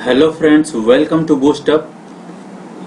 Hello friends, welcome to boost up.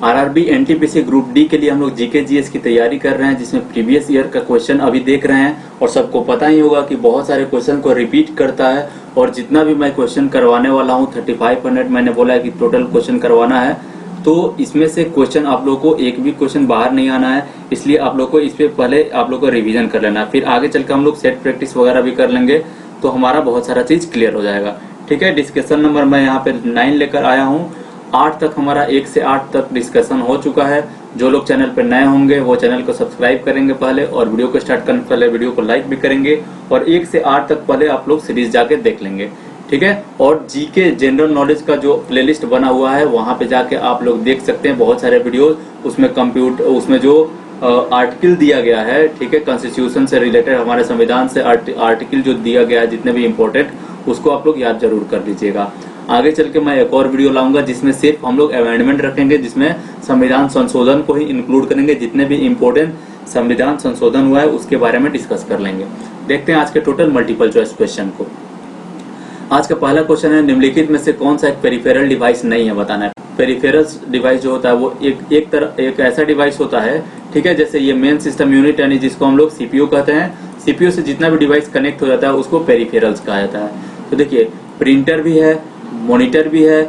RRB NTPC group D के लिए हम लोग जीके जीएस की तैयारी कर रहे हैं, जिसमें प्रीवियस ईयर का क्वेश्चन अभी देख रहे हैं। और सबको पता ही होगा कि बहुत सारे क्वेश्चन को रिपीट करता है। और जितना भी मैं क्वेश्चन करवाने वाला हूं 3500 मैंने बोला है कि टोटल क्वेश्चन करवाना है। तो इसमें से क्वेश्चन आप लोगों को एक भी क्वेश्चन बाहर नहीं आना है, इसलिए आप लोग को इस पे पहले आप लोग को रिवीजन कर लेना है। फिर आगे चल के हम लोग सेट प्रैक्टिस वगैरह भी कर लेंगे, तो हमारा बहुत सारा चीज क्लियर हो जाएगा। ठीक है, डिस्कशन नंबर मैं यहाँ पे 9 लेकर आया हूँ। 8 तक हमारा 1 से 8 तक डिस्कशन हो चुका है। जो लोग चैनल पर नए होंगे वो चैनल को सब्सक्राइब करेंगे पहले, और वीडियो को स्टार्ट करने से पहले वीडियो को लाइक भी करेंगे। और 1 से 8 तक पहले आप लोग सीरीज जाके देख लेंगे। ठीक है, और जीके जनरल नॉलेज का जो प्लेलिस्ट बना हुआ है वहां पे जाके आप लोग देख सकते हैं बहुत सारे वीडियो। उसमें कंप्यूटर, उसमें जो आर्टिकल दिया गया है, ठीक है, कॉन्स्टिट्यूशन से रिलेटेड, हमारे संविधान से आर्टिकल जो दिया गया है जितने भी इम्पोर्टेंट, उसको आप लोग याद जरूर कर लीजिएगा। आगे चल के मैं एक और वीडियो लाऊंगा जिसमें सिर्फ हम लोग अमेंडमेंट रखेंगे, जिसमें संविधान संशोधन को ही इंक्लूड करेंगे। जितने भी इम्पोर्टेंट संविधान संशोधन हुआ है उसके बारे में डिस्कस कर लेंगे। देखते हैं आज के टोटल मल्टीपल चॉइस क्वेश्चन को। आज का पहला क्वेश्चन है, निम्नलिखित में से कौन सा एक पेरिफेरल डिवाइस नहीं है, बताना है। पेरिफेरल डिवाइस जो होता है वो एक ऐसा डिवाइस होता है, ठीक है, जैसे ये मेन सिस्टम यूनिट यानी जिसको हम लोग सीपीयू कहते हैं। सीपीयू से जितना भी डिवाइस कनेक्ट हो जाता है उसको पेरिफेरल्स कहा जाता है। तो देखिए, प्रिंटर भी है, मॉनिटर भी है,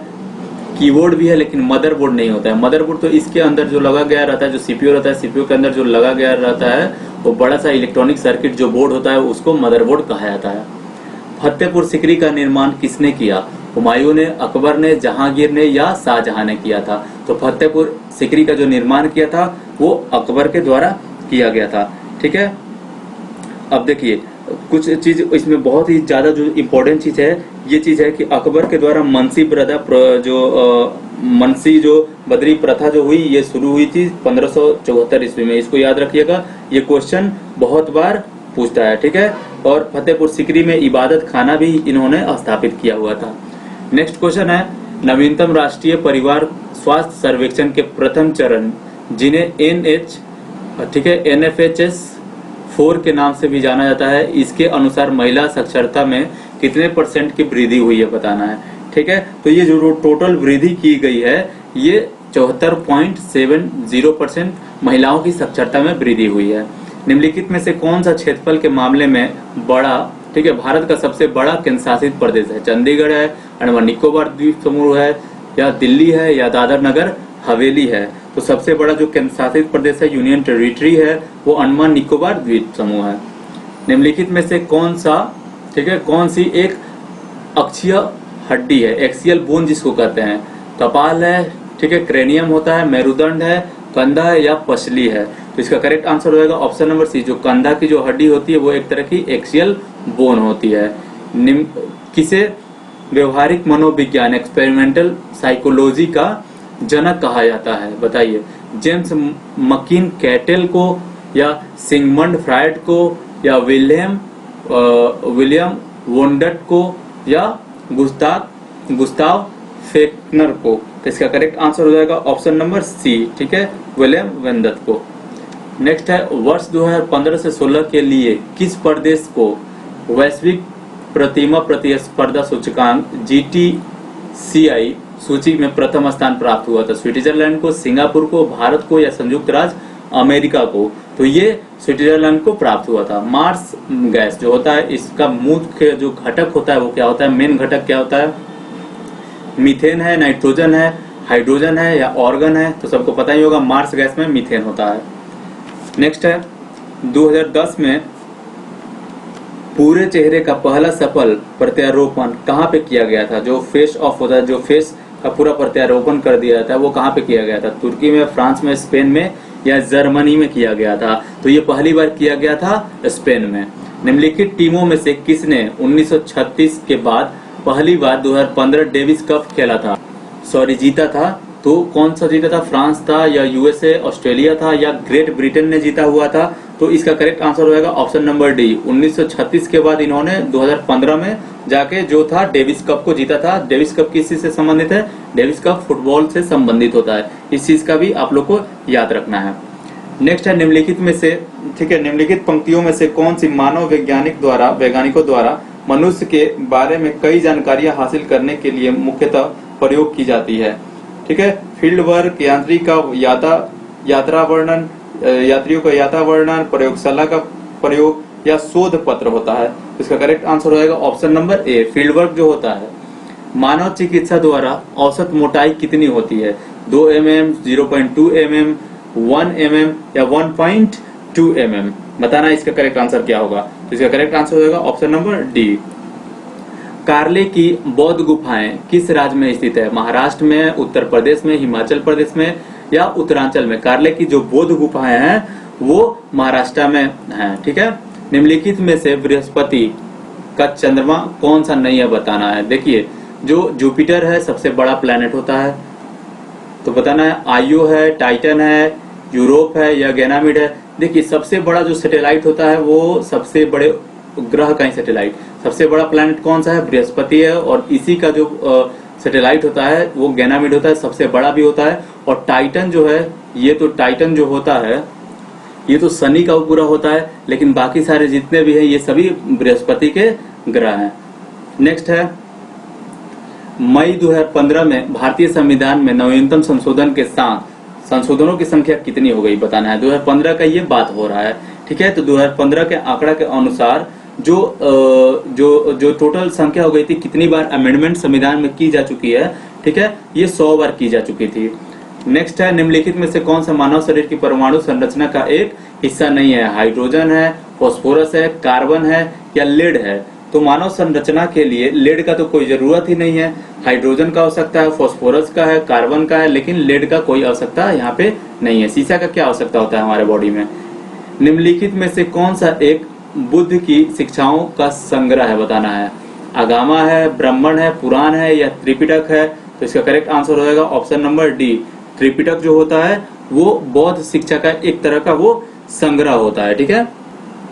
कीबोर्ड भी है, लेकिन मदरबोर्ड नहीं होता है। मदरबोर्ड तो इसके अंदर जो लगा गया रहता है, जो सीपीयू रहता है, सीपीयू के अंदर जो लगा गया रहता है वो बड़ा सा इलेक्ट्रॉनिक सर्किट जो बोर्ड होता है उसको मदरबोर्ड कहा जाता है। फतेहपुर सिकरी का निर्माण किसने किया? हुमायूं ने, अकबर ने, जहांगीर ने या शाहजहां ने किया था? तो फतेहपुर सिकरी का जो निर्माण किया था वो अकबर के द्वारा किया गया था। ठीक है, अब देखिए कुछ चीज इसमें बहुत ही ज्यादा जो इम्पोर्टेंट चीज है, ये चीज है कि अकबर के द्वारा मनसी मनसी जो बदरी प्रथा जो हुई, ये शुरू हुई थी 1574 ईस्वी में। इसको याद रखिएगा, ये क्वेश्चन बहुत बार पूछता है। ठीक है, और फतेहपुर सिकरी में इबादत खाना भी इन्होंने स्थापित किया हुआ था। नेक्स्ट क्वेश्चन है, नवीनतम राष्ट्रीय परिवार स्वास्थ्य सर्वेक्षण के प्रथम चरण, जिन्हें NFHS 4 के नाम से भी जाना जाता है, इसके अनुसार महिला साक्षरता में कितने % की वृद्धि हुई है, बताना है। ठीक है, तो ये जो टोटल वृद्धि की गई है ये 74.70% महिलाओं की साक्षरता में वृद्धि हुई है। निम्नलिखित में से कौन सा क्षेत्रफल के मामले में बड़ा, ठीक है, भारत का सबसे बड़ा केंद्र शासित प्रदेश है? चंडीगढ़ है, अंडमान निकोबार द्वीप समूह है, या दिल्ली है, या दादर नगर हवेली है? तो सबसे बड़ा जो केंद्र शासित प्रदेश है, यूनियन टेरिटरी है, वो अंडमान निकोबार द्वीप समूह है। निम्नलिखित में से कौन सा, ठीक है, कौन सी एक अक्षीय हड्डी है, एक्सियल बोन जिसको कहते हैं? कपाल है, ठीक है, क्रेनियम होता है, मेरुदंड है, कंधा है, या पसली है? तो इसका करेक्ट आंसर हो जाएगा ऑप्शन नंबर सी। जो कंधा की जो हड्डी होती है वो एक तरह की एक्सियल बोन होती है। किसे व्यवहारिक मनोविज्ञान, एक्सपेरिमेंटल साइकोलॉजी का जनक कहा जाता है, बताइए? जेम्स मकीन कैटेल को, या सिगमंड फ्रायड को, या विलियम वोंडट को, या गुस्ताव फेक्नर को? तो इसका करेक्ट आंसर हो जाएगा ऑप्शन नंबर सी, ठीक है, विलियम वेंदत को। नेक्स्ट है, वर्ष 2015 से 16 के लिए किस प्रदेश को वैश्विक प्रतिमा प्रतिस्पर्धा सूचकांक GTCI सूची में प्रथम स्थान प्राप्त हुआ था? स्विट्जरलैंड को, सिंगापुर को, भारत को, या संयुक्त राज्य अमेरिका को? तो ये स्विट्जरलैंड को प्राप्त हुआ था। मार्स गैस जो होता है, इसका मुख्य जो घटक होता है वो क्या होता है? मेन घटक क्या होता है? मीथेन है, नाइट्रोजन है, हाइड्रोजन है, या ऑर्गन है? तो सबको पता ही होगा, मार्स गैस में मीथेन होता है। नेक्स्ट है, 2010 में पूरे चेहरे का पहला सफल प्रत्यारोपण कहाँ पे किया गया था? जो फेस ऑफ होता है, जो फेस का पूरा प्रत्यारोपण कर दिया जाता है, वो कहाँ पे किया गया था? तुर्की में, फ्रांस में, स्पेन में, या जर्मनी में किया गया था? तो ये पहली बार किया गया था स्पेन में। निम्नलिखित टीमों में से किसने 1936 के बाद पहली बार 2015 डेविस कप खेला था, जीता था? तो कौन सा जीता था? फ्रांस था, या USA, ऑस्ट्रेलिया था, या ग्रेट ब्रिटेन ने जीता हुआ था? तो इसका करेक्ट आंसर हो जाएगा ऑप्शन नंबर डी। 1936 के बाद इन्होंने 2015 में जाके जो था डेविस कप को जीता था। डेविस कप किस चीज से संबंधित है? डेविस कप फुटबॉल से संबंधित होता है। इस चीज का भी आप लोग को याद रखना है। नेक्स्ट है, निम्नलिखित में से, ठीक है, निम्नलिखित पंक्तियों में से कौन सी मानव वैज्ञानिकों द्वारा मनुष्य के बारे में कई जानकारियां हासिल करने के लिए मुख्यतः प्रयोग की जाती है। ठीक है, फील्ड वर्क, यांत्रिक का यात्रा वर्णन, यात्रियों का यात्रा वर्णन, प्रयोगशाला का प्रयोग या शोध पत्र होता है। इसका करेक्ट आंसर हो जाएगा ऑप्शन नंबर ए, फील्ड वर्क जो होता है। मानव चिकित्सा द्वारा औसत मोटाई कितनी होती है? 2 mm, 0.2 mm, 1 mm या 1.2 mm? बताना इसका करेक्ट आंसर क्या होगा। तो इसका करेक्ट आंसर हो जाएगा ऑप्शन नंबर डी। कार्ले की बौद्ध गुफाएं किस राज्य में स्थित है? महाराष्ट्र में, उत्तर प्रदेश में, हिमाचल प्रदेश में या उत्तरांचल में? कार्ले की जो बौद्ध गुफाएं हैं वो महाराष्ट्र में हैं। ठीक है, निम्नलिखित में से बृहस्पति का चंद्रमा कौन सा नहीं है बताना है। देखिए, जो जुपिटर है सबसे बड़ा प्लैनेट होता है, तो बताना है आईओ है, टाइटन है, यूरोप है या गैनामिड है। देखिए, सबसे बड़ा जो सैटेलाइट होता है वो सबसे बड़े ग्रह का ही सैटेलाइट, सबसे बड़ा प्लैनेट कौन सा है? बृहस्पति है। और इसी का जो सैटेलाइट होता है वो गैनामिड होता है, सबसे बड़ा भी होता है। और टाइटन जो है, ये तो टाइटन जो होता है ये तो शनि का पूरा होता है, लेकिन बाकी सारे जितने भी हैं ये सभी बृहस्पति के ग्रह हैं। नेक्स्ट है, मई 2015 में भारतीय संविधान में नवीनतम संशोधन के साथ संशोधनों की संख्या कितनी हो गई बताना है। 2015 का ये बात हो रहा है। ठीक है, तो 2015 के आंकड़ा के अनुसार जो टोटल संख्या हो गई थी, कितनी बार अमेंडमेंट संविधान में की जा चुकी है, ठीक है, ये 100 बार की जा चुकी थी। नेक्स्ट है, निम्नलिखित में से कौन सा मानव शरीर की परमाणु संरचना का एक हिस्सा नहीं है? हाइड्रोजन है, फास्फोरस है, कार्बन है या लेड है? तो मानव संरचना के लिए लेड का तो कोई जरूरत ही नहीं है। हाइड्रोजन का आवश्यकता है, फास्फोरस का है, कार्बन का है, लेकिन लेड का कोई आवश्यकता यहाँ पे नहीं है। शीशा का क्या आवश्यकता होता है हमारे बॉडी में? निम्नलिखित में से कौन सा एक बुद्ध की शिक्षाओं का संग्रह है बताना है। आगामा है, ब्राह्मण है, पुराण है या त्रिपिटक है? तो इसका करेक्ट आंसर हो जाएगा ऑप्शन नंबर डी। त्रिपिटक जो होता है वो बौद्ध शिक्षा का एक तरह का वो संग्रह होता है। ठीक है,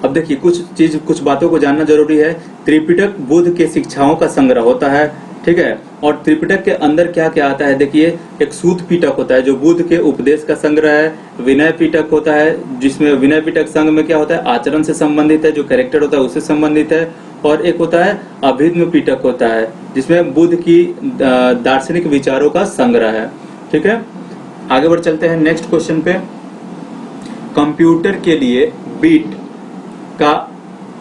अब देखिए कुछ बातों को जानना जरूरी है। त्रिपिटक बुद्ध के शिक्षाओं का संग्रह होता है। ठीक है, और त्रिपिटक के अंदर क्या क्या आता है? देखिए, एक सूत पिटक होता है जो बुद्ध के उपदेश का संग्रह है। विनय पिटक होता है जिसमें विनय पिटक संघ में क्या होता है? आचरण से संबंधित है, जो कैरेक्टर होता है उससे संबंधित है। और एक होता है अभिधम्म पिटक होता है जिसमें बुद्ध की दार्शनिक विचारों का संग्रह है। ठीक है, आगे बढ़ चलते हैं नेक्स्ट क्वेश्चन पे। कंप्यूटर के लिए बिट का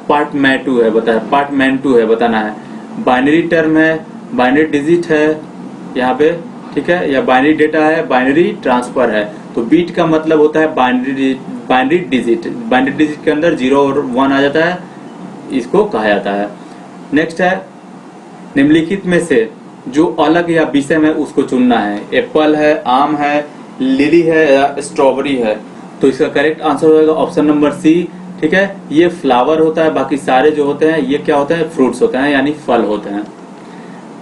पार्टमेंटू है बताना है। बाइनरी टर्म है, बाइनरी डिजिट है यहाँ पे, ठीक है, या बाइनरी डेटा है, बाइनरी ट्रांसफर है। तो बिट का मतलब होता है बाइनरी डिजिट। बाइनरी डिजिट के अंदर 0 और 1 आ जाता है, इसको कहा जाता है। नेक्स्ट है, निम्नलिखित में से जो अलग या विषय है उसको चुनना है। एप्पल है, आम है, लिली है या स्ट्रॉबेरी है? तो इसका करेक्ट आंसर हो जाएगा ऑप्शन नंबर सी। ठीक है, ये फ्लावर होता है, बाकी सारे जो होते हैं ये क्या होते हैं? फ्रूट्स होते हैं, यानी फल होते हैं।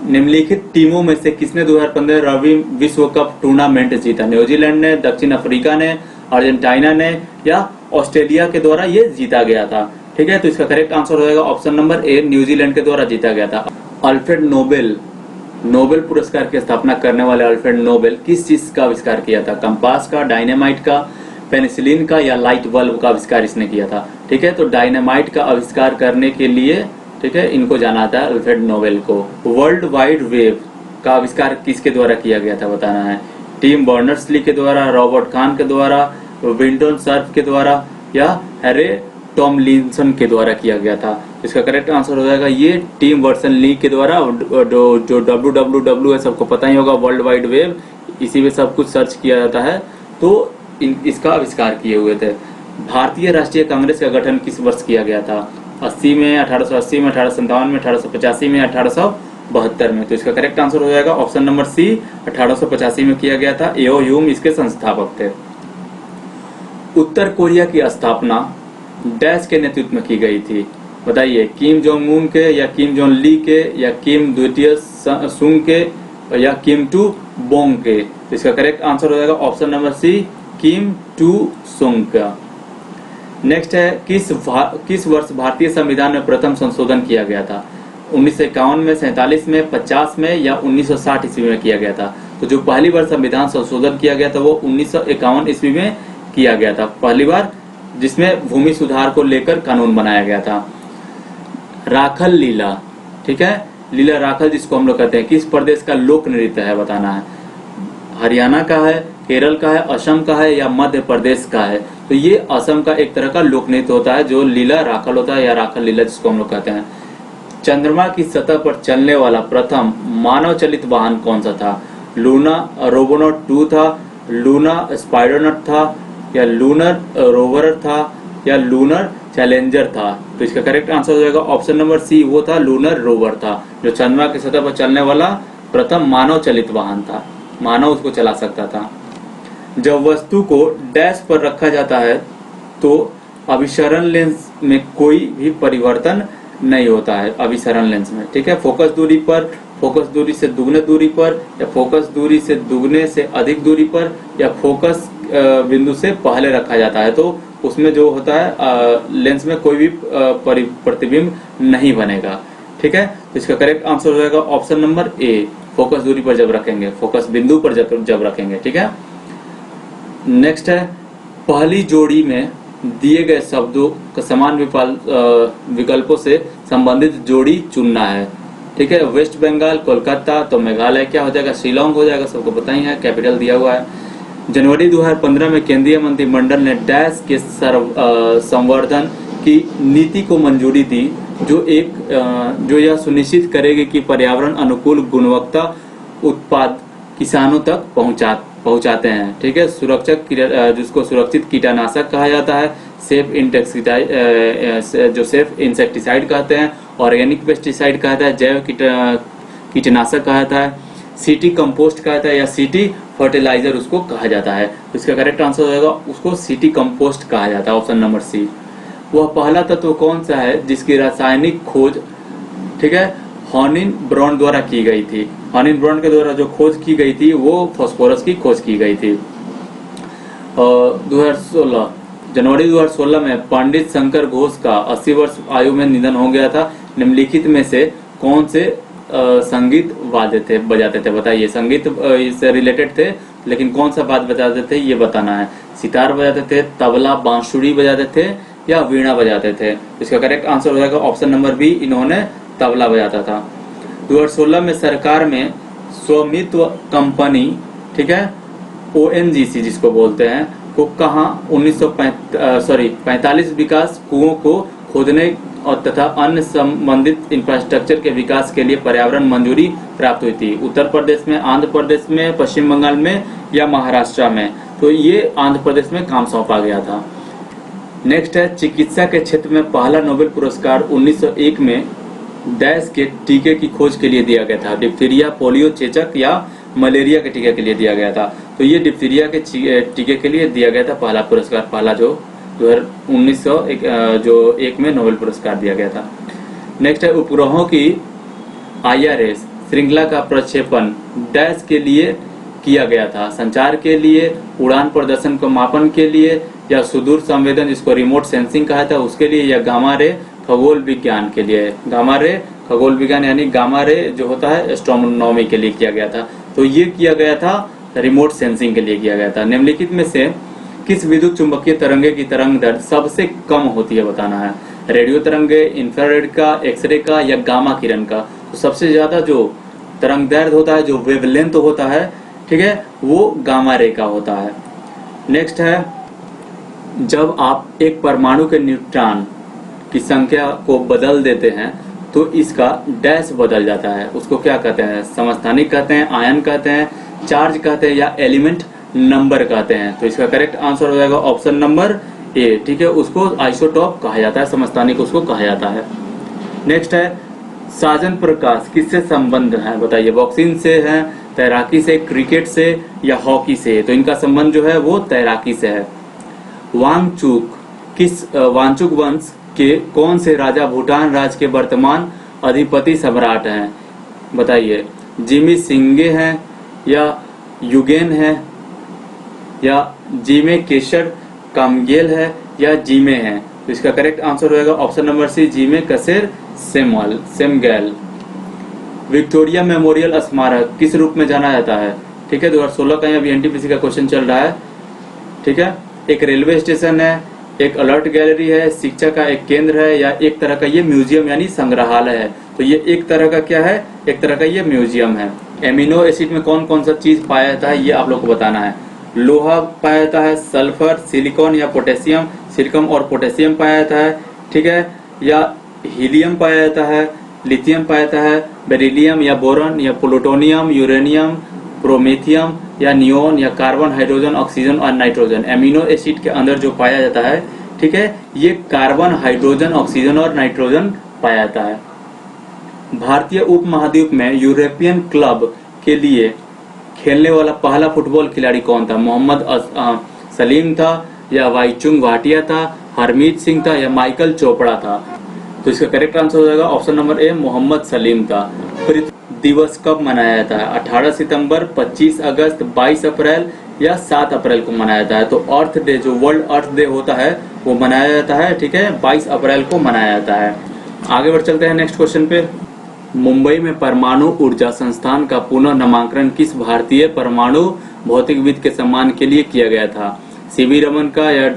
निम्नलिखित टीमों में से किसने 2015 रग्बी विश्व कप टूर्नामेंट जीता? न्यूजीलैंड ने, दक्षिण अफ्रीका ने, अर्जेंटीना ने या ऑस्ट्रेलिया के द्वारा ये जीता गया था? ठीक है, तो इसका करेक्ट आंसर हो जाएगा ऑप्शन नंबर ए, न्यूजीलैंड के द्वारा जीता गया था। अल्फ्रेड नोबेल पुरस्कार की स्थापना करने वाले अल्फ्रेड नोबेल किस चीज का आविष्कार किया था? कंपास का, डायनेमाइट का, पेनिसिलिन का या लाइट बल्ब का आविष्कार इसने किया था? ठीक है, तो डायनेमाइट का आविष्कार करने के लिए, ठीक है, इनको जाना था अल्फ्रेड नोबेल को। वर्ल्ड वाइड वेब का आविष्कार किसके द्वारा किया गया था बताना है। टिम बर्नर्स-ली के द्वारा, रॉबर्ट कॉन के द्वारा, विंडोज सर्फ के द्वारा या हैरे टॉमलिंसन के द्वारा किया गया था? इसका करेक्ट आंसर हो जाएगा ये टिम बर्नर्स-ली के द्वारा। जो www है सबको पता ही होगा, वर्ल्ड वाइड वेब, इसी में सब कुछ सर्च किया जाता है, तो इसका आविष्कार किए हुए थे। भारतीय राष्ट्रीय कांग्रेस का गठन किस वर्ष किया गया था? 80 में, 1880 में, 1857 में, 1885 में, 1872 में? तो इसका करेक्ट आंसर हो जाएगा ऑप्शन नंबर सी, 1885 में किया गया था। एओ ह्यूम इसके संस्थापक थे। उत्तर कोरिया की स्थापना डैश के नेतृत्व में की गई थी बताइए? किम जोंग उन के या किम जोंग ली के या किम द्वितीय सुंग के या किम टू बोंग के? तो इसका करेक्ट आंसर हो जाएगा ऑप्शन नंबर सी, किम टू सुंग का। नेक्स्ट है, किस वर्ष भारतीय संविधान में प्रथम संशोधन किया गया था? 1951 में, 47 में, 50 में या 1960 ईस्वी में किया गया था? तो जो पहली बार संविधान संशोधन किया गया था वो 1951 ईस्वी में किया गया था, पहली बार, जिसमें भूमि सुधार को लेकर कानून बनाया गया था। राखल लीला, ठीक है, लीला राखल जिसको हम लोग कहते हैं किस प्रदेश का लोक नृत्य है बताना है। हरियाणा का है, केरल का है, असम का है या मध्य प्रदेश का है। तो ये असम का एक तरह का लोक नृत्य होता है जो लीला राखल होता है या राखल लीला जिसको हम लोग कहते हैं। चंद्रमा की सतह पर चलने वाला प्रथम मानव चलित वाहन कौन सा था? लूना रोबोनॉट 2 था, लूना स्पाइडरनॉट था या लूनर रोवर था या लूनर चैलेंजर था। तो इसका करेक्ट आंसर हो जाएगा ऑप्शन नंबर सी, वो था लूनर रोवर था जो चंद्रमा की सतह पर चलने वाला प्रथम मानव चलित वाहन था, मानव उसको चला सकता था। जब वस्तु को डैश पर रखा जाता है तो अभिसरण लेंस में कोई भी परिवर्तन नहीं होता है, अभिसरण लेंस में, ठीक है। फोकस दूरी पर, फोकस दूरी से दुगने दूरी पर या फोकस दूरी से दुगने से अधिक दूरी पर या फोकस बिंदु से पहले रखा जाता है तो उसमें जो होता है लेंस में कोई भी प्रतिबिंब नहीं बनेगा, ठीक है। तो इसका करेक्ट आंसर हो जाएगा ऑप्शन नंबर ए, फोकस दूरी पर जब रखेंगे, फोकस बिंदु पर जब रखेंगे, ठीक है। नेक्स्ट है पहली जोड़ी में दिए गए शब्दों का समान विकल्पों से संबंधित जोड़ी चुनना है, ठीक है। वेस्ट बंगाल, कोलकाता, तो मेघालय क्या हो जाएगा? शिलोंग हो जाएगा, सबको पता ही है, कैपिटल दिया हुआ है। जनवरी 2015 में केंद्रीय मंत्रिमंडल ने डैश के संवर्धन की नीति को मंजूरी दी जो यह सुनिश्चित करेगी कि पर्यावरण अनुकूल गुणवत्ता उत्पाद किसानों तक पहुंचाते हैं, ठीक है। सुरक्षक जिसको सुरक्षित कीटनाशक कहा जाता है, सेफ इंसेक्टिसाइड कहते हैं, ऑर्गेनिक पेस्टिसाइड कहता है, जैव कीटनाशक कहता है, सिटी कंपोस्ट कहता है या सिटी फर्टिलाइजर उसको कहा जाता है। तो इसका करेक्ट आंसर हो जाएगा उसको सिटी कंपोस्ट कहा जाता है, ऑप्शन नंबर सी। वह पहला तत्व कौन सा है जिसकी रासायनिक खोज, ठीक है, हॉनिन ब्रॉन द्वारा की गई थी? हॉनिन ब्रॉन के द्वारा जो खोज की गई थी वो फास्फोरस की खोज की गई थी। 2016 जनवरी 2016 में पंडित शंकर घोष का 80 वर्ष आयु में निधन हो गया था। निम्नलिखित में से कौन से संगीत बजाते थे? बताइए, संगीत इससे रिलेटेड थे लेकिन कौन सा बात बजाते थे ये बताना है। सितार बजाते थे, तबला बांसुरी बजाते थे या वीणा बजाते थे? इसका करेक्ट आंसर हो जाएगा ऑप्शन नंबर बी, इन्होंने तबला बजाता था। 2016 में सरकार में स्वामित्व कंपनी, ठीक है, ONGC जिसको बोलते हैं, को कहां 45 विकास कुओं को खोदने और तथा अन्य संबंधित इंफ्रास्ट्रक्चर के विकास के लिए पर्यावरण मंजूरी प्राप्त हुई थी? उत्तर प्रदेश में, आंध्र प्रदेश में, पश्चिम बंगाल में या महाराष्ट्र में? तो ये आंध्र प्रदेश में काम सौंपा गया था। नेक्स्ट है चिकित्सा के क्षेत्र में पहला नोबेल पुरस्कार 1901 में डैश के टीके की खोज के लिए दिया गया था? डिप्थीरिया, पोलियो, चेचक या मलेरिया के टीके के लिए दिया गया था? तो ये डिप्थीरिया के टीके के लिए दिया गया था पहला पुरस्कार, पहला जो 1901 में नोबेल पुरस्कार दिया गया था। नेक्स्ट है उपग्रहों की IRS श्रृंखला का प्रक्षेपण डैश के लिए किया गया था? संचार के लिए, उड़ान प्रदर्शन को मापन के लिए या सुदूर संवेदन जिसको रिमोट सेंसिंग कहा था उसके लिए या गामा रे खगोल विज्ञान के लिए? गामा रे खगोल विज्ञान यानी गामा रे जो होता है एस्ट्रोनॉमी के लिए किया गया था। तो ये किया गया था रिमोट सेंसिंग के लिए किया गया था। निम्नलिखित में से किस विद्युत चुंबकीय तरंगे की तरंग दैर्ध्य सबसे कम होती है बताना है? रेडियो तरंगे, इंफ्रारेड का, एक्सरे का या गामा किरण का? तो सबसे ज्यादा जो तरंग दैर्ध्य होता है, जो वेवलेंथ होता है, ठीक है, वो गामा रे का होता है। नेक्स्ट है जब आप एक परमाणु के न्यूट्रॉन की संख्या को बदल देते हैं तो इसका डैश बदल जाता है, उसको क्या कहते हैं? समस्थानिक कहते हैं, आयन कहते हैं, चार्ज कहते हैं या एलिमेंट नंबर कहते हैं? तो इसका करेक्ट आंसर हो जाएगा ऑप्शन नंबर ए, ठीक है, उसको आइसोटॉप कहा जाता है, समस्थानिक उसको कहा जाता है। नेक्स्ट है साजन प्रकाश किससे संबंध है बताइए? बॉक्सिंग से है, तैराकी से, क्रिकेट से या हॉकी से? तो इनका संबंध जो है वो तैराकी से है। वांगचुक वंश के कौन से राजा भूटान राज्य के वर्तमान अधिपति सम्राट हैं? बताइए, जिमी सिंगे हैं या युगेन है या जिमे केशर कामगेल है या जिमे है? तो इसका करेक्ट आंसर होगा ऑप्शन नंबर सी, जिमे कसेर सेमगेल। विक्टोरिया मेमोरियल स्मारक किस रूप में जाना जाता है? ठीक है, 2016 का यहाँ NTPC का क्वेश्चन चल रहा है, ठीक है। एक रेलवे स्टेशन है, एक अलर्ट गैलरी है, शिक्षा का एक केंद्र है, या एक तरह का ये म्यूजियम यानी संग्रहालय है? तो ये एक तरह का क्या है? एक तरह का ये म्यूजियम है। एमिनो एसिड में कौन कौन सा चीज पाया जाता है ये आप लोग को बताना है। लोहा पाया जाता है, सल्फर, सिलिकॉन या पोटेशियम, सिलिकॉन और पोटेशियम पाया जाता है, ठीक है, या हीलियम पाया जाता है, लिथियम पाया जाता है, बेरिलियम या बोरॉन या प्लूटोनियम, यूरेनियम, प्रोमेथियम या नियोन या कार्बन, हाइड्रोजन, ऑक्सीजन और नाइट्रोजन। एमिनो एसिड के अंदर जो पाया जाता है, ठीक है, ये कार्बन, हाइड्रोजन, ऑक्सीजन और नाइट्रोजन पाया जाता है। भारतीय उपमहाद्वीप में यूरोपियन क्लब के लिए खेलने वाला पहला फुटबॉल खिलाड़ी कौन था? मोहम्मद सलीम था, या वाईचुंग भाटिया था, हरमीत सिंह था, या माइकल चोपड़ा था? तो इसका करेक्ट आंसर हो जाएगा option number A, Mohammad Salim था। पृथ्वी दिवस कब मनाया जाता है? 18 सितंबर, 25 अगस्त, 22 अप्रैल या 7 अप्रैल को मनाया जाता है? तो अर्थ डे, जो वर्ल्ड अर्थ डे होता है, वो मनाया जाता है, ठीक है, 22 अप्रैल को मनाया जाता है। आगे बढ़ चलते हैं नेक्स्ट क्वेश्चन पे। मुंबई में परमाणु ऊर्जा संस्थान का पुनः नामकरण किस भारतीय परमाणु भौतिकविद के सम्मान के लिए किया गया था? सीवी रमन का, या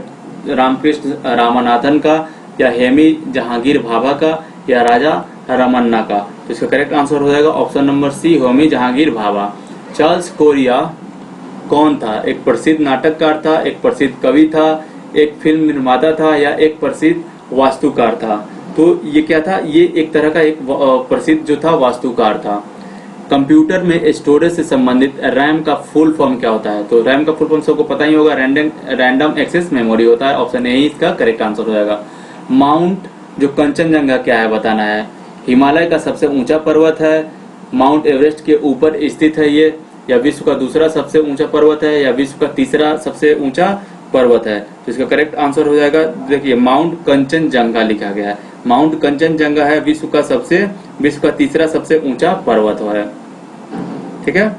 रामकृष्ण रामनाथन का, या हेमी जहांगीर भाभा का, या राजा रमन्ना का? तो इसका करेक्ट आंसर हो जाएगा option number C, Homi Jehangir Bhabha. Charles Correa कौन था? एक प्रसिद्ध नाटककार था, एक प्रसिद्ध कवि था, एक फिल्म निर्माता था, या एक प्रसिद्ध वास्तुकार था? तो ये क्या था? ये एक तरह का एक प्रसिद्ध जो था वास्तुकार था। कंप्यूटर में स्टोरेज से संबंधित रैम का फुल फॉर्म क्या होता है? तो रैम का फुल फॉर्म सबको पता ही होगा, रैंडम एक्सेस मेमोरी होता है। ऑप्शन ए इसका करेक्ट आंसर हो जाएगा। माउंट जो कंचनजंगा क्या है बताना है। हिमालय का सबसे ऊंचा पर्वत है, माउंट एवरेस्ट के ऊपर स्थित है ये, या विश्व का दूसरा सबसे ऊंचा पर्वत है, या विश्व का तीसरा सबसे ऊंचा पर्वत है? तो इसका करेक्ट आंसर हो जाएगा, देखिए माउंट कंचनजंगा लिखा गया है। माउंट कंचनजंगा है विश्व का तीसरा सबसे ऊंचा पर्वत है, ठीक है।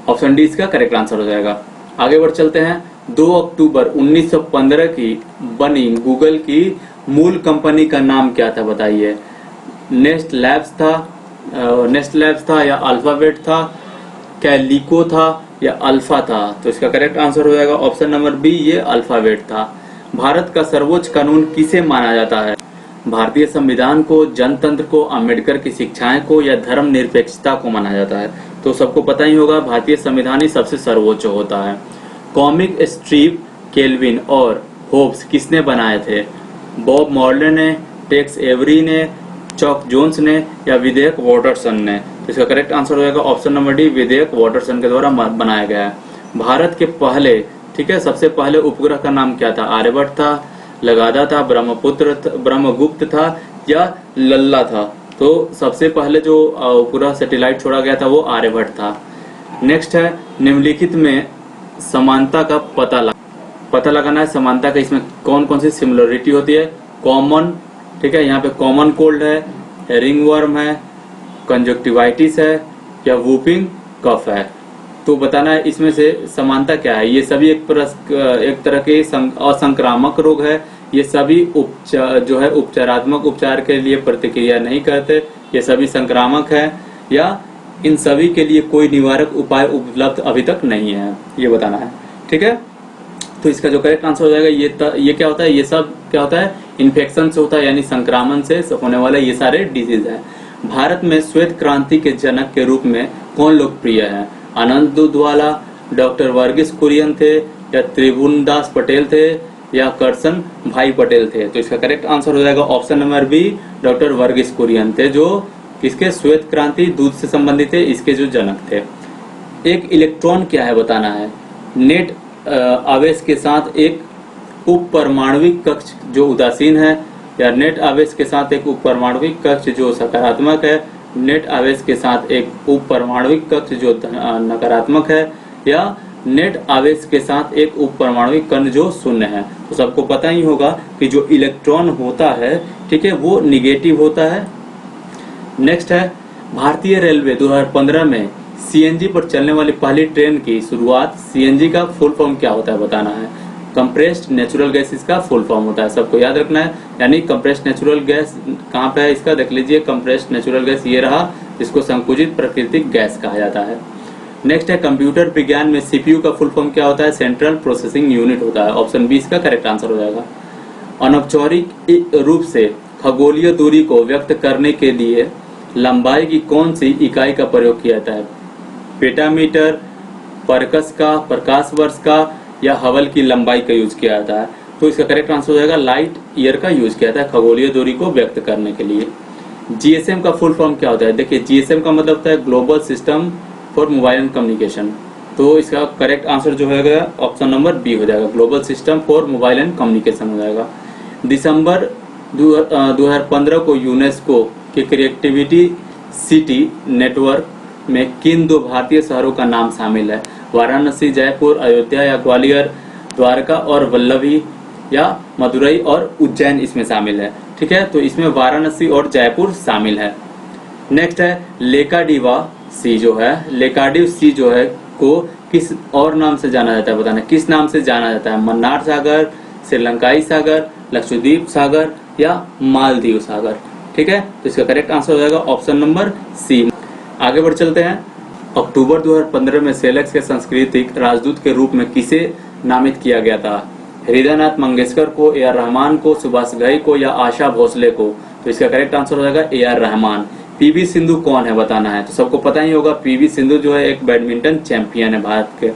ऑप्शन डी इसका करेक्ट आंसर हो जाएगा। आगे बढ़ चलते हैं। 2 अक्टूबर 1915 की बनी गूगल की मूल कंपनी का नाम क्या था बताइए? नेस्ट लैब्स था, या अल्फाबेट था, कैलिको था, या अल्फा था? तो इसका करेक्ट आंसर हो जाएगा ऑप्शन नंबर बी, ये अल्फाबेट था। भारत का सर्वोच्च कानून किसे माना जाता है? भारतीय संविधान को, जनतंत्र को, अम्बेडकर की शिक्षाएं को, या धर्मनिरपेक्षता को माना जाता है? तो सबको पता ही होगा भारतीय संविधान ही सबसे सर्वोच्च होता है। कॉमिक स्ट्रिप केल्विन और होब्स किसने बनाए थे? बॉब मॉर्ले ने, टेक्स एवरी ने, चॉक जोन्स ने, या विधेयक वाटरसन ने? तो इसका करेक्ट आंसर हो जाएगा ऑप्शन नंबर डी, विधेयक वाटरसन के द्वारा बनाया गया है। भारत के पहले, ठीक है, सबसे पहले उपग्रह का नाम क्या था? आर्यभट्ट था, लगाधा था, ब्रह्मगुप्त था, या लल्ला था? तो सबसे पहले जो उपग्रह सैटेलाइट छोड़ा गया था वो आर्यभट्ट था। नेक्स्ट है, निम्नलिखित में समानता का पता लगाना है। समानता का इसमें कौन कौन सी सिमिलरिटी होती है? कॉमन, ठीक है, यहाँ पे कॉमन कोल्ड है, रिंगवर्म है, कंजक्टिवाइटिस है, या वूपिंग कफ है? तो बताना है इसमें से समानता क्या है। ये सभी एक तरह के असंक्रामक रोग है। ये सभी जो है उपचारात्मक उपचार के लिए प्रतिक्रिया नहीं करते, ये सभी संक्रामक है, या इन सभी के लिए कोई निवारक उपाय उपलब्ध अभी तक नहीं है, ये बताना है, ठीक है। तो इसका जो करेक्ट आंसर हो जाएगा ये क्या होता है? ये सब क्या होता है? इन्फेक्शन से होता है, यानी संक्रमण से होने वाला ये सारे डिजीज है। भारत में श्वेत क्रांति के जनक के रूप में कौन लोकप्रिय है? आनंद दूधवाला, डॉक्टर वर्गीस कुरियन थे, या त्रिभुवनदास पटेल थे, या करसन भाई पटेल थे? तो इसका करेक्ट आंसर हो जाएगा option number B, doctor Verghese Kurien थे, जो किसके? श्वेत क्रांति, दूध से संबंधित थे, इसके जो जनक थे। एक इलेक्ट्रॉन क्या है बताना है। नेट आवेश के साथ एक उप परमाणविक कक्ष जो उदासीन है, या नेट आवेश के साथ एक उप परमाणविक कक्ष जो सकारात्मक है, नेट आवेश के साथ एक उप परमाणविक कक्ष जो नकारात्मक है, या नेट आवेश के साथ एक उप परमाणविक कण जो शून्य है? तो सबको पता ही होगा कि जो इलेक्ट्रॉन होता है, ठीक है, वो निगेटिव होता है। नेक्स्ट है, भारतीय रेलवे 2015 में सीएनजी पर चलने वाली पहली ट्रेन की शुरुआत, सीएनजी का फुल फॉर्म क्या होता है बताना है। कंप्रेस्ड नेचुरल गैस इसका फुल फॉर्म होता है, सबको याद रखना है। यानी कंप्रेस्ड नेचुरल गैस कहाँ पे है इसका देख लीजिए। कंप्रेस्ड नेचुरल गैस ये रहा, जिसको संकुचित प्राकृतिक गैस कहा जाता है। नेक्स्ट है, कंप्यूटर विज्ञान में सीपीयू का फुल फॉर्म क्या होता है? सेंट्रल प्रोसेसिंग यूनिट होता है। ऑप्शन बी इसका करेक्ट आंसर हो जाएगा। अनौपचारिक रूप से खगोलीय दूरी को व्यक्त करने के लिए लंबाई की कौन सी इकाई का प्रयोग किया जाता है? पेटामीटर, परकस का, प्रकाश वर्ष का, या हबल की लंबाई का यूज किया जाता है? तो इसका करेक्ट आंसर हो जाएगा लाइट ईयर का यूज किया जाता है खगोलीय दूरी को व्यक्त करने के लिए। जीएसएम का फुल फॉर्म क्या होता है? देखिए, जीएसएम का मतलब होता है global system for mobile and communication. तो इसका करेक्ट आंसर जो है ऑप्शन नंबर बी हो जाएगा, global system for mobile and communication हो जाएगा। दिसंबर 2015 को यूनेस्को के क्रिएटिविटी सिटी नेटवर्क में किन दो भारतीय शहरों का नाम शामिल है? वाराणसी, जयपुर, अयोध्या या ग्वालियर, द्वारका और वल्लभी, या मदुरई और उज्जैन इसमें शामिल है। ठीक है, तो इसमें वाराणसी और जयपुर शामिल है। नेक्स्ट है लेकाडिवा सी जो है, लेकाडिव सी जो है को किस और नाम से जाना जाता है? बताना किस नाम से जाना जाता है? मन्नार सागर, श्रीलंकाई सागर, लक्षद्वीप सागर या मालदीव सागर? ठीक है, तो इसका करेक्ट आंसर हो जाएगा ऑप्शन नंबर सी। आगे बढ़ चलते हैं। अक्टूबर 2015 में सेलेक्स के सांस्कृतिक राजदूत के रूप में किसे नामित किया गया था? हृदयनाथ मंगेशकर को, ए आर रहमान को, सुभाष घई को या आशा भोसले को? तो इसका करेक्ट आंसर हो जाएगा A R Rahman. PV Sindhu कौन है बताना है, तो सबको पता ही होगा पीवी सिंधु जो है एक बैडमिंटन चैंपियन है भारत के।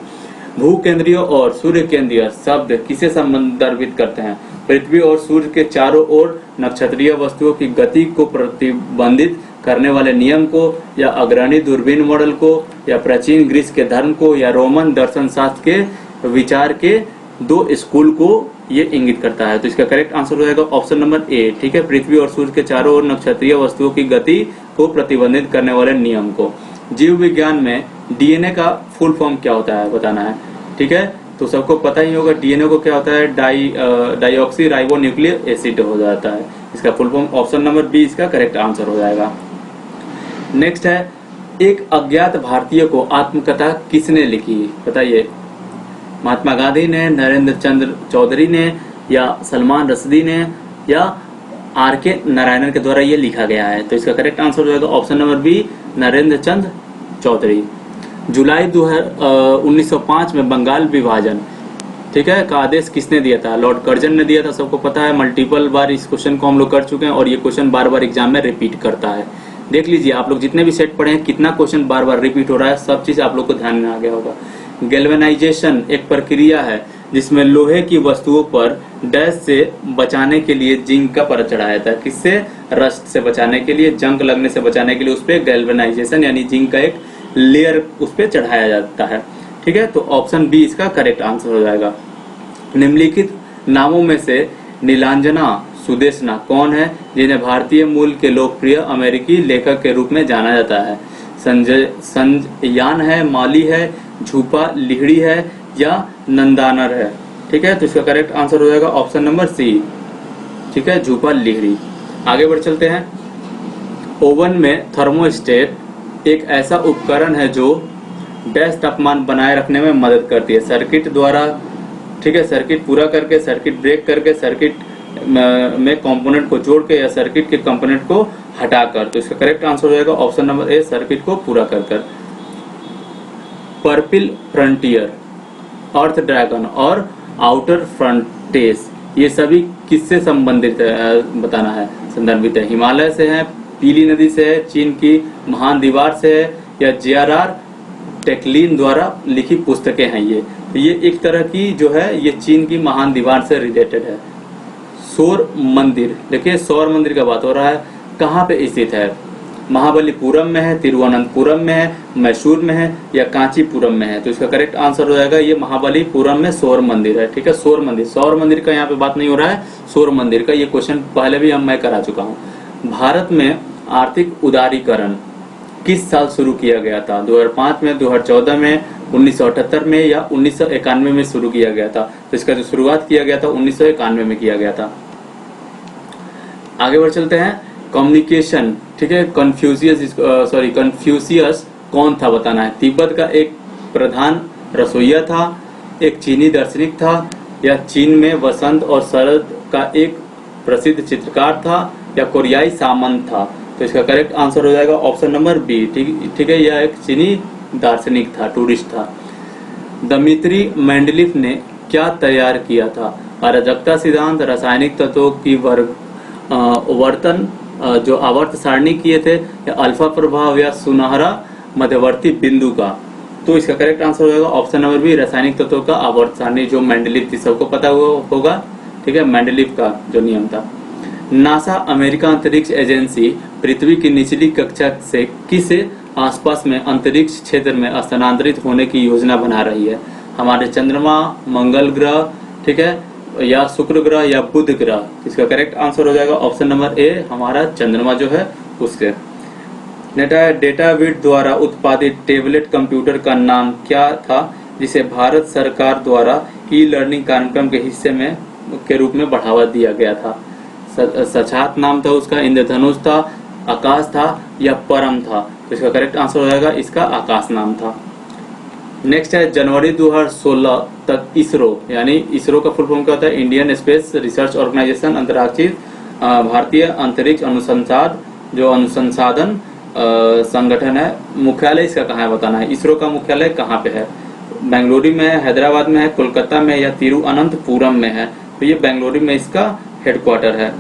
भू केंद्रीय और सूर्य केंद्रीय शब्द किसे संदर्भित करते हैं? पृथ्वी और सूर्य के चारों ओर नक्षत्रीय वस्तुओं की गति को प्रतिबंधित करने वाले नियम को, या अग्रणी दूरबीन मॉडल को, या प्राचीन ग्रीस के धर्म को, या रोमन दर्शन शास्त्र के विचार के दो स्कूल को ये इंगित करता है? तो इसका करेक्ट आंसर हो जाएगा ऑप्शन नंबर ए। ठीक है, पृथ्वी और सूर्य के चारों ओर नक्षत्रीय वस्तुओं की गति को प्रतिबंधित करने वाले नियम को। जीव विज्ञान में डीएनए का फुल फॉर्म क्या होता है बताना है। ठीक है, तो सबको पता ही होगा डीएनए को क्या होता है, डाइऑक्सी राइबो न्यूक्लिक एसिड हो जाता है। इसका full form option number B इसका करेक्ट आंसर हो जाएगा। नेक्स्ट है, एक अज्ञात भारतीय को आत्मकथा किसने लिखी? बताइए, महात्मा गांधी ने, नरेंद्र चंद्र चौधरी ने, या सलमान रश्दी ने, या आर के नारायणन के द्वारा ये लिखा गया है? तो इसका करेक्ट आंसर हो जाएगा ऑप्शन नंबर बी, नरेंद्र चंद्र चौधरी। जुलाई 1905 में बंगाल विभाजन, ठीक है, का आदेश किसने दिया था? लॉर्ड कर्जन ने दिया था, सबको पता है। मल्टीपल बार इस क्वेश्चन को हम लोग कर चुके हैं और ये क्वेश्चन बार बार एग्जाम में रिपीट करता है। देख लीजिए आप लोग जितने भी सेट पढ़े हैं कितना क्वेश्चन बार बार रिपीट हो रहा है, सब चीज आप लोग को ध्यान में आ गया होगा। गैल्वेनाइजेशन एक प्रक्रिया है जिसमें लोहे की वस्तुओं पर डैश से बचाने के लिए जिंक का परत चढ़ाया जाता है। किससे? रस्ट से बचाने के लिए, जंग लगने से बचाने के लिए उस पर गैल्वेनाइजेशन यानी जिंक का एक लेयर उस पर चढ़ाया जाता है। ठीक है, तो ऑप्शन बी इसका करेक्ट आंसर हो जाएगा। निम्नलिखित नामों में से नीलांजना सुदेशना कौन है जिन्हें भारतीय मूल के लोकप्रिय अमेरिकी लेखक के रूप में जाना जाता है? संजयान है, माली है, झूपा लिहड़ी है, या नंदानर है? ठीक है, तो इसका करेक्ट आंसर हो जाएगा ऑप्शन नंबर सी। ठीक है, झूपा लिहड़ी। आगे बढ़ चलते हैं। ओवन में थर्मोस्टेट एक ऐसा उपकरण है जो डैश तापमान बनाए रखने में मदद करती है। सर्किट द्वारा, ठीक है, सर्किट पूरा करके, सर्किट ब्रेक करके, सर्किट में कंपोनेंट को जोड़ के, या सर्किट के कंपोनेंट को हटाकर? तो इसका करेक्ट आंसर हो जाएगा ऑप्शन नंबर ए, सर्किट को पूरा कर। पर्पल फ्रंटियर, अर्थ ड्रैगन और आउटर फ्रंटेस ये सभी किससे संबंधित है बताना है, संदर्भित है? हिमालय से है, पीली नदी से है, चीन की महान दीवार से है, या जेआरआर टेक्लिन द्वारा लिखी पुस्तकें हैं ये? तो ये एक तरह की जो है ये चीन की महान दीवार से रिलेटेड है। सौर मंदिर, देखिए सौर मंदिर का बात हो रहा है, कहाँ पे स्थित है? महाबलीपुरम में है, तिरुवनंतपुरम में है, मैसूर में है, या कांचीपुरम में है? तो इसका करेक्ट आंसर हो जाएगा ये महाबलीपुरम में सौर मंदिर है। ठीक है, सौर मंदिर का यहाँ पे बात नहीं हो रहा है, सौर मंदिर का। ये क्वेश्चन पहले भी मैं करा चुका हूँ। भारत में आर्थिक उदारीकरण किस साल शुरू किया गया था? 2005 में, 2014 में, 1978 में, या 1991 में शुरू किया गया था? तो इसका जो शुरुआत किया गया था 1991 में किया गया था। आगे बढ़ चलते हैं। कम्युनिकेशन, ठीक है, कन्फ्यूशियस कौन था बताना है? तिब्बत का एक प्रधान रसोइया था, एक चीनी दार्शनिक था, या चीन में वसंत और शरद का एक प्रसिद्ध चित्रकार था, या कोरियाई सामंत था? तो इसका करेक्ट आंसर हो जाएगा ऑप्शन नंबर बी। ठीक है, यह एक चीनी दार्शनिक था, टूरिस्ट था। दमित्री मेंडलीफ ने क्या तैयार किया था? अराजकता सिद्धांत, रासायनिक तत्वों की वर्तन जो आवर्त सारणी किए थे, या अल्फा प्रभाव, या सुनहरा मध्यवर्ती बिंदु का? तो इसका करेक्ट आंसर हो जाएगा ऑप्शन नंबर बी, रासायनिक तत्वों का आवर्त सारणी, जो मेंडलीव थी, सबको पता होगा, ठीक है, मेंडलीव का जो नियम था। नासा अमेरिका अंतरिक्ष एजेंसी पृथ्वी की निचली कक्षा से किस आसपास में अंतरिक्ष क्षेत्र में स्थानांतरित होने की योजना बना रही है? हमारे चंद्रमा, मंगल ग्रह, ठीक है, या शुक्र ग्रह, या बुध ग्रह? इसका करेक्ट आंसर हो जाएगा ऑप्शन नंबर ए, हमारा चंद्रमा जो है उसके। डेटाविड द्वारा उत्पादित टेबलेट कंप्यूटर का नाम क्या था, जिसे भारत सरकार द्वारा ई लर्निंग कार्यक्रम के हिस्से में के रूप में बढ़ावा दिया गया था? सचात नाम था उसका, इंद्रधनुष था, आकाश था, या परम था? तो इसका करेक्ट आंसर हो जाएगा इसका आकाश नाम था। नेक्स्ट है जनवरी 2016 तक इसरो, यानी इसरो का फुल फॉर्म क्या होता है? इंडियन स्पेस रिसर्च ऑर्गेनाइजेशन, अंतर्राष्ट्रीय भारतीय अंतरिक्ष अनुसंधान संगठन है। मुख्यालय इसका कहाँ है बताना है। इसरो का मुख्यालय कहाँ पे है? बेंगलुरु में है, हैदराबाद में है, कोलकाता में, या तिरुअनंतपुरम में है? तो ये बेंगलुरु में इसका हेडक्वार्टर है।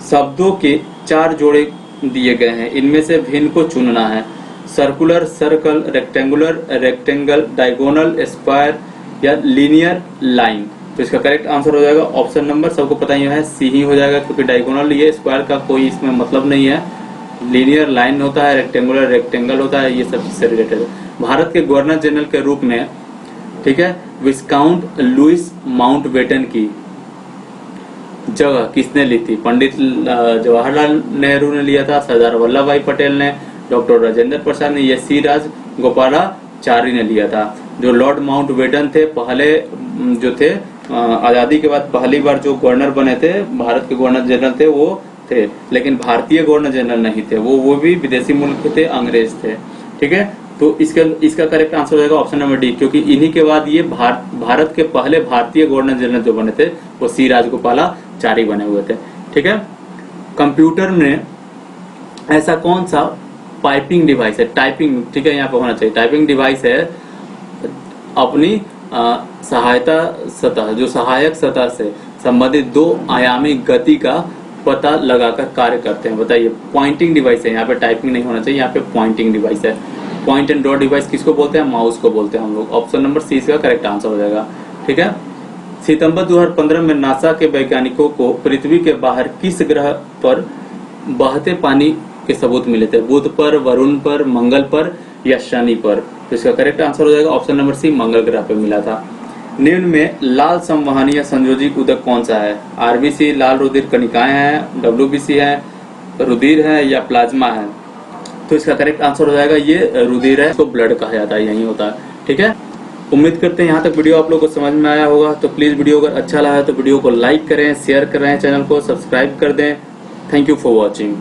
शब्दों के 4 जोड़े दिए गए हैं, इनमें से भिन्न को चुनना है। Circular, circle, rectangular, rectangle, diagonal, square, या लीनियर लाइन? तो इसका करेक्ट आंसर हो जाएगा ऑप्शन नंबर, सबको पता ही है, सी ही हो जाएगा, क्योंकि डायगोनल ये स्क्वायर का कोई इसमें मतलब नहीं है। लीनियर लाइन होता है, रेक्टेंगुलर रेक्टेंगल होता है, ये सब चीज रिलेटेड है। भारत के गवर्नर जनरल के रूप में, ठीक है, विस्काउंट लुइस माउंटबेटन की जगह किसने ली थी? पंडित जवाहरलाल नेहरू ने लिया था, सरदार वल्लभ भाई पटेल ने, डॉक्टर राजेंद्र प्रसाद ने, या सी राजगोपालाचारी ने लिया था? जो लॉर्ड माउंटबेटन थे, पहले जो थे आजादी के बाद पहली बार जो गवर्नर बने थे, भारत के गवर्नर जनरल थे वो थे, लेकिन भारतीय गवर्नर जनरल नहीं थे, वो भी विदेशी मुल्क के थे, अंग्रेज थे, ठीक है। तो इसका करेक्ट आंसर हो जाएगा ऑप्शन नंबर डी, क्योंकि इन्हीं के बाद ये भारत के पहले भारतीय गवर्नर जनरल जो बने थे वो सी राजगोपालाचारी बने हुए थे, ठीक है। कंप्यूटर में ऐसा कौन सा पाइपिंग डिवाइस है, टाइपिंग, ठीक है, यहाँ पे होना चाहिए, टाइपिंग डिवाइस है अपनी सहायता सतह, जो सहायक सतह से संबंधित 2 आयामी गति का पता लगाकर कार्य करते हैं? बताइए। पॉइंटिंग डिवाइस है, यहाँ पे टाइपिंग नहीं होना चाहिए, यहाँ पे पॉइंटिंग डिवाइस है। पॉइंट एंड ड्रॉ डिवाइस किसको बोलते हैं? माउस को बोलते हैं हम लोग। ऑप्शन नंबर सी इसका करेक्ट आंसर हो जाएगा, ठीक है। सितंबर 2015 में नासा के वैज्ञानिकों को पृथ्वी के बाहर किस ग्रह पर बहते पानी के सबूत मिले थे? बुध पर, वरुण पर, मंगल पर, या शनि पर? तो इसका करेक्ट आंसर हो जाएगा ऑप्शन नंबर सी, मंगल ग्रह पर मिला था। निम्न में लाल संवहनीय संयोजी उदक कौन सा है? आरबीसी, लाल रुधिर कणिकाएं हैं, डब्ल्यूबीसी है, रुधिर है, या प्लाज्मा है? तो इसका करेक्ट आंसर हो जाएगा ये रुधिर है, इसको ब्लड कहा जाता है, यही होता है, ठीक है। उम्मीद करते हैं यहाँ तक वीडियो आप लोगों को समझ में आया होगा। तो प्लीज वीडियो अगर अच्छा लगा तो वीडियो को लाइक करें, शेयर करें, चैनल को सब्सक्राइब कर दें। Thank you for watching.